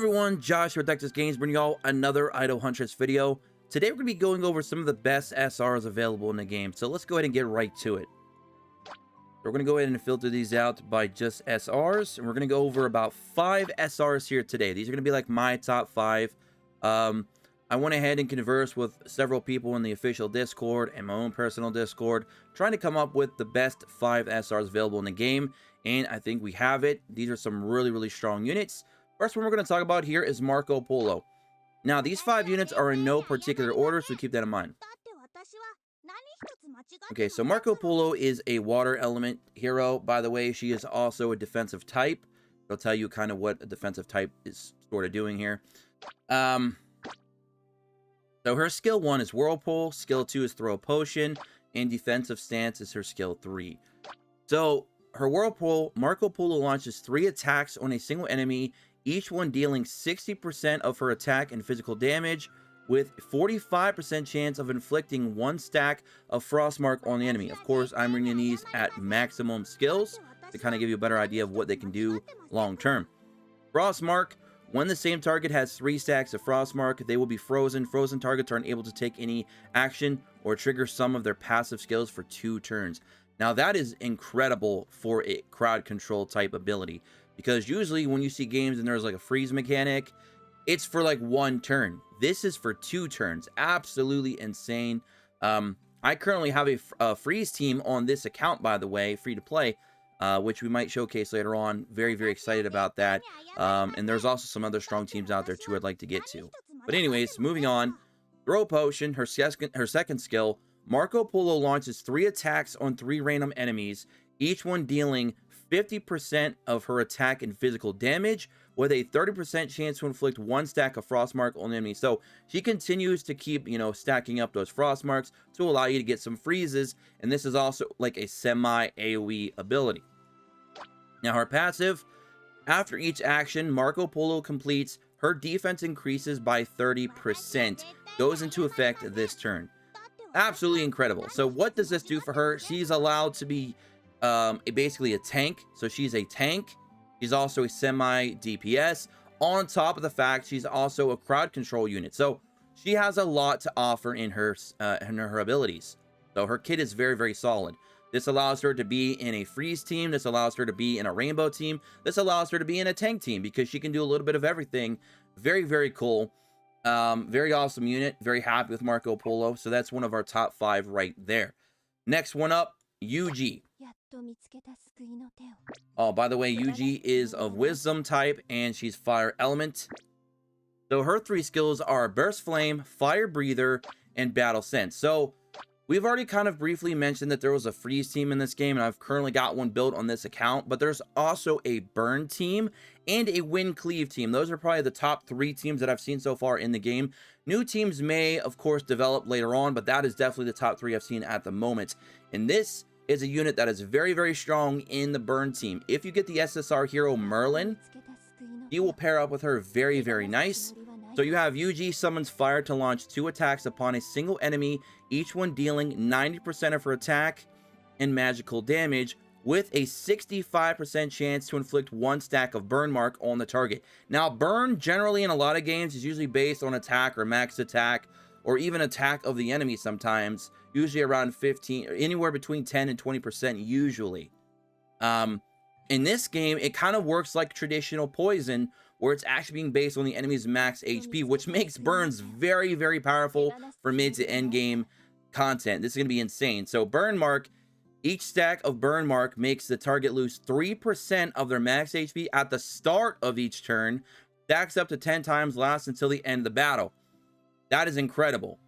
Everyone, Josh here with Texas Games, bringing y'all another Huntress video. Today we're going to be going over some of the best SRs available in the game, so let's go ahead and get right to it. We're going to go ahead and filter these out by just SRs, and we're going to go over about 5 SRs here today. These are going to be like my top 5. I went ahead and conversed with several people in the official Discord and my own personal Discord, trying to come up with the best 5 SRs available in the game, and I think we have it. These are some really strong units. First one we're going to talk about here is Marco Polo. Now, these 5 units are in no particular order, so keep that in mind. Okay, so Marco Polo is a water element hero. By the way, she is also a defensive type. I'll tell you kind of what a defensive type is sort of doing here. So her skill 1 is Whirlpool, skill 2 is Throw a Potion, and defensive stance is her skill 3. So her Whirlpool, Marco Polo launches 3 attacks on a single enemy, each one dealing 60% of her attack and physical damage, with 45% chance of inflicting 1 stack of Frostmark on the enemy. Of course, I'm bringing these at maximum skills to kind of give you a better idea of what they can do long term. Frostmark, when the same target has 3 stacks of Frostmark, they will be frozen. Frozen targets are unable to take any action or trigger some of their passive skills for 2 turns. Now that is incredible for a crowd control type ability, because usually when you see games and there's like a freeze mechanic, it's for like 1 turn. This is for 2 turns. Absolutely insane. I currently have a freeze team on this account, by the way, free to play, which we might showcase later on. Very excited about that. And there's also some other strong teams out there too I'd like to get to. But anyways, moving on. Throw a Potion, her second skill. Marco Polo launches 3 attacks on 3 random enemies, each one dealing 50% of her attack and physical damage, with a 30% chance to inflict 1 stack of Frostmark on the enemy. So she continues to keep, stacking up those Frostmarks to allow you to get some freezes, and this is also like a semi-AoE ability. Now her passive, after each action Marco Polo completes, her defense increases by 30%, goes into effect this turn. Absolutely incredible. So what does this do for her? She's allowed to be basically a tank. So she's a tank. She's also a semi DPS, on top of the fact she's also a crowd control unit. So she has a lot to offer in her abilities. So her kit is very solid. This allows her to be in a freeze team. This allows her to be in a rainbow team. This allows her to be in a tank team, because she can do a little bit of everything. Very cool. Very awesome unit. Very happy with Marco Polo. So that's one of our top 5 right there. Next one up, Yuji. Oh, by the way, Yuji is of Wisdom type, and she's Fire Element. So her 3 skills are Burst Flame, Fire Breather, and Battle Sense. So we've already kind of briefly mentioned that there was a freeze team in this game, and I've currently got one built on this account, but there's also a burn team and a wind cleave team. Those are probably the top 3 teams that I've seen so far in the game. New teams may, of course, develop later on, but that is definitely the top 3 I've seen at the moment. And this is a unit that is very strong in the burn team. If you get the SSR hero Merlin, you will pair up with her very nice. So you have Yuji summons fire to launch 2 attacks upon a single enemy, each one dealing 90% of her attack and magical damage, with a 65% chance to inflict 1 stack of burn mark on the target. Now, burn generally in a lot of games is usually based on attack or max attack, or even attack of the enemy sometimes, usually around 15, or anywhere between 10 and 20% usually. In this game, it kind of works like traditional poison, where it's actually being based on the enemy's max HP, which makes burns very powerful for mid to end game content. This is going to be insane. So burn mark, each stack of burn mark makes the target lose 3% of their max HP at the start of each turn, stacks up to 10 times, lasts until the end of the battle. That is incredible.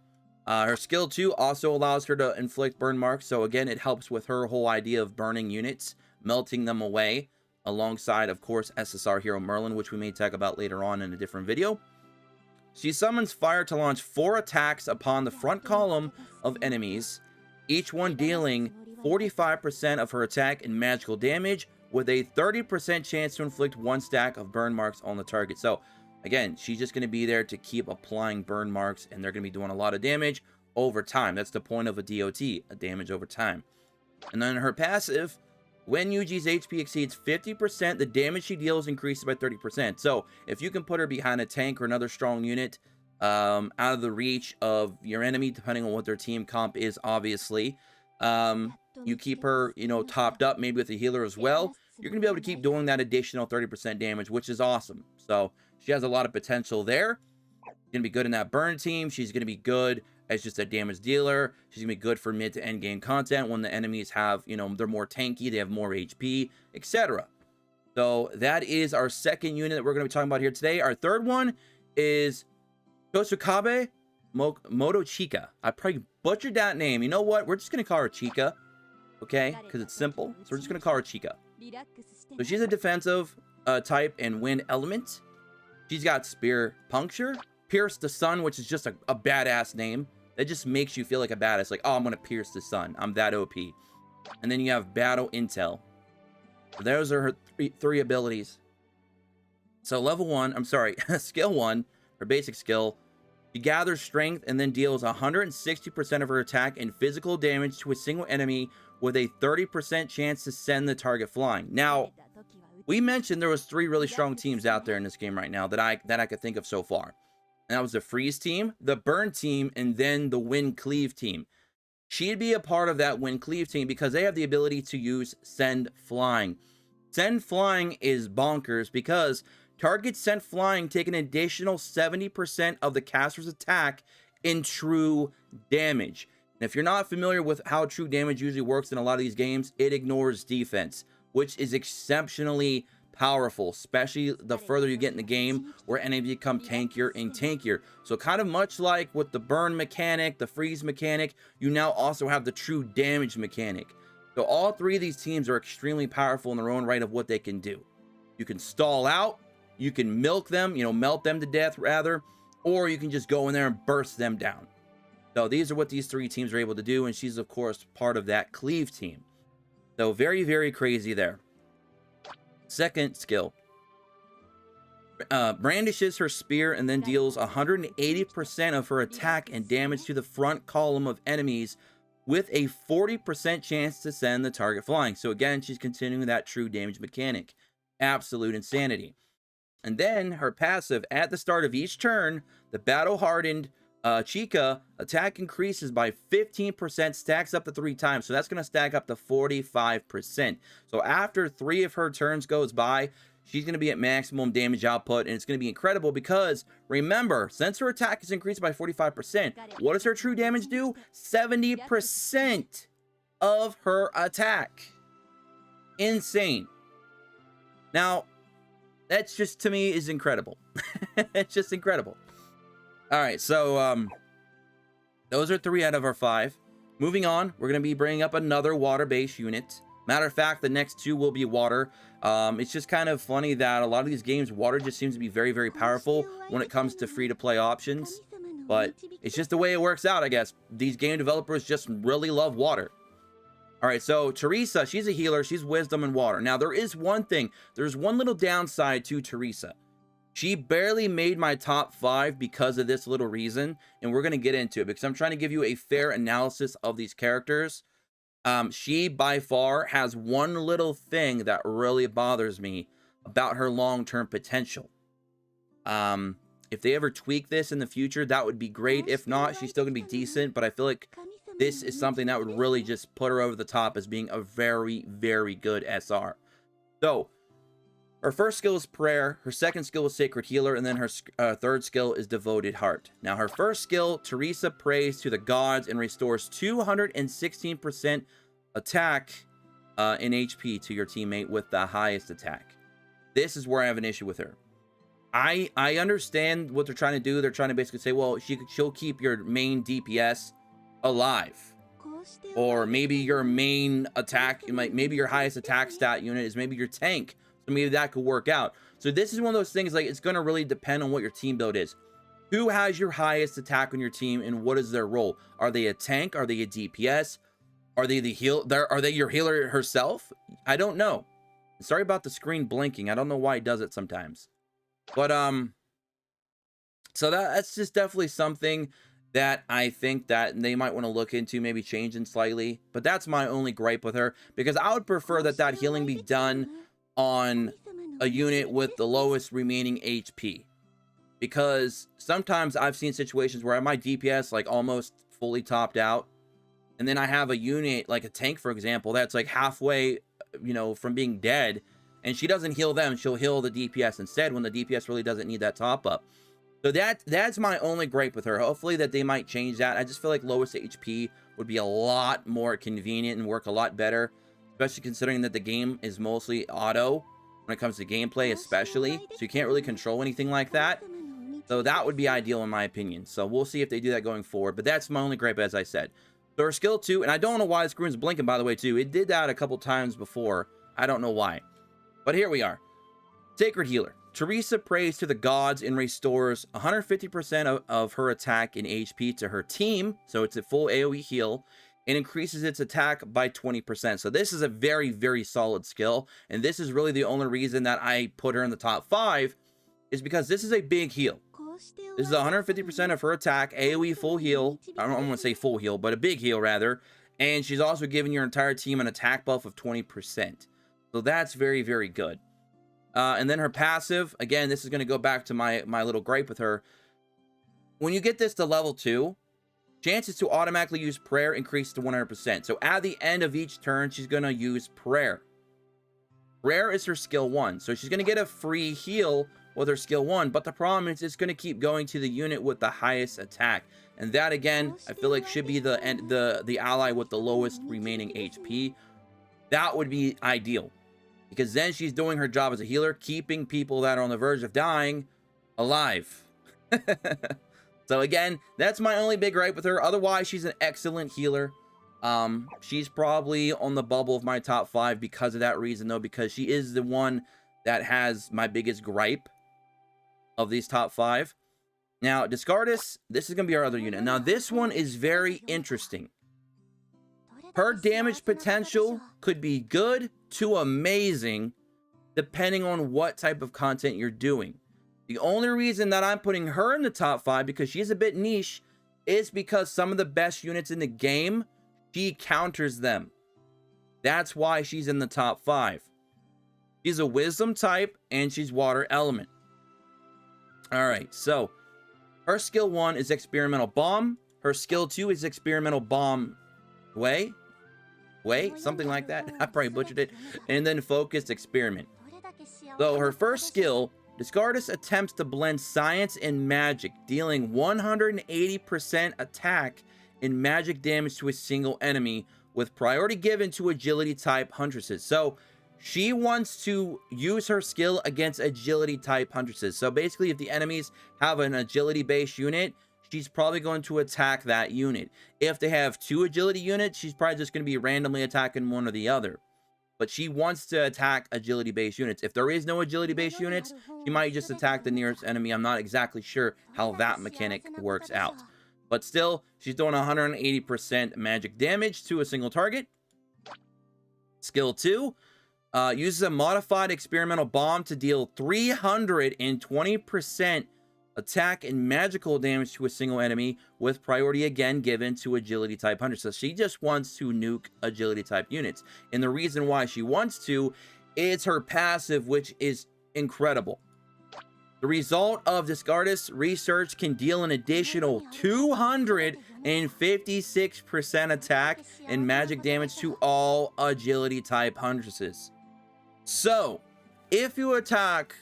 Her skill 2 also allows her to inflict burn marks. So again, it helps with her whole idea of burning units, melting them away, alongside, of course, SSR hero Merlin, which we may talk about later on in a different video. She summons fire to launch 4 attacks upon the front column of enemies, each one dealing 45% of her attack and magical damage, with a 30% chance to inflict 1 stack of burn marks on the target. So again, she's just going to be there to keep applying burn marks, and they're going to be doing a lot of damage over time. That's the point of a DOT, a damage over time. And then her passive, When Yuji's HP exceeds 50%, the damage she deals increases by 30%. So if you can put her behind a tank or another strong unit, out of the reach of your enemy, depending on what their team comp is, obviously, you keep her, you know, topped up, maybe with a healer as well, you're going to be able to keep doing that additional 30% damage, which is awesome. So she has a lot of potential there. Going to be good in that burn team. She's going to be good as just a damage dealer. She's going to be good for mid to end game content when the enemies have, you know, they're more tanky, they have more HP, etc. So that is our second unit that we're going to be talking about here today. Our third one is Tosukabe Motochika. I probably butchered that name. You know what? We're just going to call her Chika, okay? Because it's simple. So we're just going to call her Chika. So she's a defensive type and wind element. She's got Spear Puncture, Pierce the Sun, which is just a badass name. That just makes you feel like a badass. Like, oh, I'm going to pierce the sun. I'm that OP. And then you have Battle Intel. So those are her three abilities. So level 1, I'm sorry, skill 1, her basic skill. She gathers strength and then deals 160% of her attack and physical damage to a single enemy with a 30% chance to send the target flying. Now, we mentioned there was 3 really strong teams out there in this game right now that I could think of so far. And that was the Freeze team, the Burn team, and then the Wind Cleave team. She'd be a part of that Wind Cleave team because they have the ability to use Send Flying. Send Flying is bonkers because targets sent flying take an additional 70% of the caster's attack in true damage. And if you're not familiar with how true damage usually works in a lot of these games, it ignores defense, which is exceptionally powerful, especially the further you get in the game where enemies become tankier and tankier. So kind of much like with the burn mechanic, the freeze mechanic, you now also have the true damage mechanic. So all 3 of these teams are extremely powerful in their own right of what they can do. You can stall out, you can milk them, you know, melt them to death rather, or you can just go in there and burst them down. So these are what these 3 teams are able to do, and she's of course part of that Cleave team. So very, very crazy there. Second skill. Brandishes her spear and then deals 180% of her attack and damage to the front column of enemies with a 40% chance to send the target flying. So again, she's continuing that true damage mechanic. Absolute insanity. And then her passive, at the start of each turn, the battle-hardened Chika attack increases by 15%, stacks up to 3 times. So that's going to stack up to 45%. So after 3 of her turns goes by, she's going to be at maximum damage output. And it's going to be incredible because, remember, since her attack is increased by 45%, what does her true damage do? 70% of her attack. Insane. Now, that's just, to me, is incredible. It's just incredible. All right, so those are 3 out of our 5. Moving on, we're going to be bringing up another water-based unit. Matter of fact, the next 2 will be water. It's just kind of funny that a lot of these games, water just seems to be very, very powerful when it comes to free-to-play options. But it's just the way it works out, I guess. These game developers just really love water. All right, so Teresa, she's a healer. She's wisdom and water. Now, there is one thing. There's one little downside to Teresa. She barely made my top 5 because of this little reason, and we're going to get into it because I'm trying to give you a fair analysis of these characters. She, by far, has one little thing that really bothers me about her long-term potential. If they ever tweak this in the future, that would be great. If not, she's still going to be decent, but I feel like this is something that would really just put her over the top as being a very, very good SR. So, her first skill is Prayer, her second skill is Sacred Healer, and then her third skill is Devoted Heart. Now, her first skill, Teresa prays to the gods and restores 216% attack in HP to your teammate with the highest attack. This is where I have an issue with her. I understand what they're trying to do. They're trying to basically say, well, she'll keep your main DPS alive. Or maybe your main attack, maybe your highest attack stat unit is maybe your tank. So maybe that could work out. So this is one of those things, like, it's going to really depend on what your team build is. Who has your highest attack on your team and what is their role? Are they a tank? Are they a DPS? Are they the heal? Are they your healer herself? I don't know. Sorry about the screen blinking. I don't know why it does it sometimes. But so that's just definitely something. that I think that they might want to look into maybe changing slightly. But that's my only gripe with her, because I would prefer that that healing be done on a unit with the lowest remaining HP. Because sometimes I've seen situations where my DPS like almost fully topped out, and then I have a unit like a tank, for example, that's like halfway, you know, from being dead, and she doesn't heal them, she'll heal the DPS instead when the DPS really doesn't need that top up. So that's my only gripe with her. Hopefully that they might change that. I just feel like lowest HP would be a lot more convenient and work a lot better, especially considering that the game is mostly auto when it comes to gameplay, especially, so you can't really control anything like that. So that would be ideal in my opinion. So we'll see if they do that going forward, but that's my only gripe, as I said. So her skill 2, and I don't know why the screen's blinking, by the way, too. It did that a couple times before. I don't know why, but here we are. Sacred Healer. Teresa prays to the gods and restores 150% of her attack and HP to her team, so it's a full AoE heal, and increases its attack by 20%. So this is a very, very solid skill, and this is really the only reason that I put her in the top 5, is because this is a big heal. This is 150% of her attack, AoE full heal. I don't want to say full heal, but a big heal rather. And she's also giving your entire team an attack buff of 20%. So that's very, very good. And then her passive, again, this is going to go back to my little gripe with her. When you get this to level 2, chances to automatically use prayer increase to 100%. So at the end of each turn, she's going to use prayer. Prayer is her skill 1. So she's going to get a free heal with her skill 1. But the problem is it's going to keep going to the unit with the highest attack. And that, again, I feel like should be the ally with the lowest remaining HP. That would be ideal, because then she's doing her job as a healer, keeping people that are on the verge of dying alive. So again, that's my only big gripe with her. Otherwise, she's an excellent healer. She's probably on the bubble of my top 5 because of that reason, though, because she is the one that has my biggest gripe of these top 5. Now, Discardus, this is going to be our other unit. Now, this one is very interesting. Her damage potential could be good to amazing, depending on what type of content you're doing. The only reason that I'm putting her in the top 5, because she's a bit niche, is because some of the best units in the game, she counters them. That's why she's in the top 5. She's a wisdom type, and she's water element. Alright, so her skill 1 is experimental bomb. Her skill 2 is experimental bomb way, something like that. I probably butchered it. And then focused experiment. So her first skill, Discardus attempts to blend science and magic, dealing 180% attack and magic damage to a single enemy, with priority given to agility type huntresses. So she wants to use her skill against agility type huntresses. So basically, if the enemies have an agility based unit, she's probably going to attack that unit. If they have 2 agility units, she's probably just going to be randomly attacking one or the other. But she wants to attack agility based units. If there is no agility based units, she might just attack the nearest enemy. I'm not exactly sure how that mechanic works out. But still, she's doing 180% magic damage to a single target. Skill 2. Uses a modified experimental bomb to deal 320% attack and magical damage to a single enemy, with priority again given to agility type hunters. So she just wants to nuke agility type units. And the reason why she wants to is her passive, which is incredible. The result of Discardus research can deal an additional 256% attack and magic damage to all agility type huntresses. So, if you attack,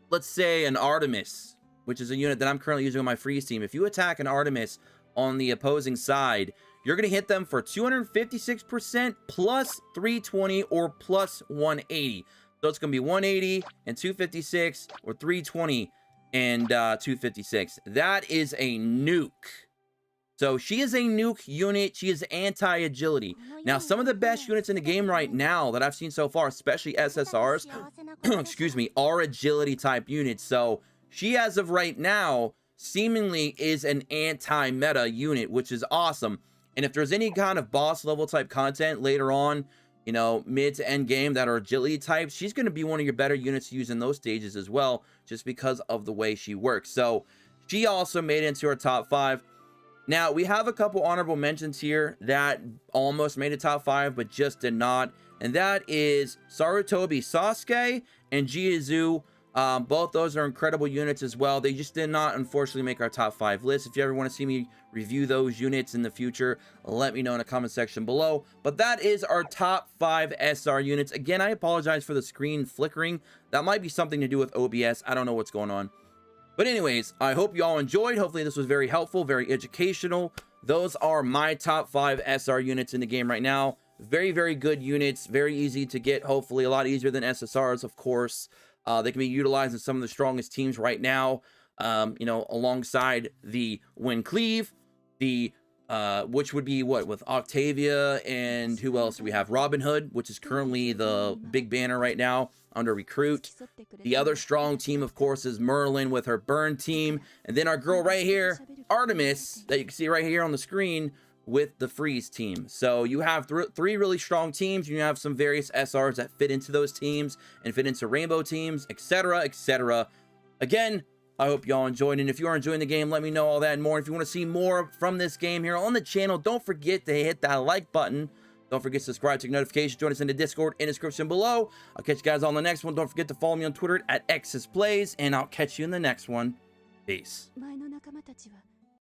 let's say, an Artemis, which is a unit that I'm currently using on my freeze team. If you attack an Artemis on the opposing side, you're going to hit them for 256% plus 320 or plus 180. So it's going to be 180 and 256 or 320 and 256. That is a nuke. So she is a nuke unit. She is anti-agility. Now, some of the best units in the game right now that I've seen so far, especially SSRs, excuse me, are agility type units. So she, as of right now, seemingly is an anti-meta unit, which is awesome. And if there's any kind of boss level type content later on, you know, mid to end game that are agility types, she's going to be one of your better units to use in those stages as well, just because of the way she works. So she also made it into her top 5. Now, we have a couple honorable mentions here that almost made a top 5, but just did not. And that is Sarutobi Sasuke and Jiazu. Both those are incredible units as well. They just did not, unfortunately, make our top 5 list. If you ever want to see me review those units in the future, let me know in the comment section below. But that is our top 5 SR units. Again, I apologize for the screen flickering. That might be something to do with OBS. I don't know what's going on. But anyways, I hope you all enjoyed. Hopefully this was very helpful, very educational. Those are my top 5 SR units in the game right now. Very, very good units. Very easy to get, hopefully a lot easier than SSRs, of course. They can be utilized in some of the strongest teams right now, you know, alongside the Cleave, the which would be what, with Octavia, and who else do we have? Robin Hood, which is currently the big banner right now under recruit. The other strong team, of course, is Merlin with her burn team, and then our girl right here, Artemis, that you can see right here on the screen with the freeze team. So you have three really strong teams. You have some various SRs that fit into those teams and fit into rainbow teams, etc., etc. Again, I hope y'all enjoyed, and if you are enjoying the game, let me know all that and more. If you want to see more from this game here on the channel, don't forget to hit that like button. Don't forget to subscribe, check notifications, join us in the Discord in the description below. I'll catch you guys on the next one. Don't forget to follow me on Twitter at XSPlays, and I'll catch you in the next one. Peace.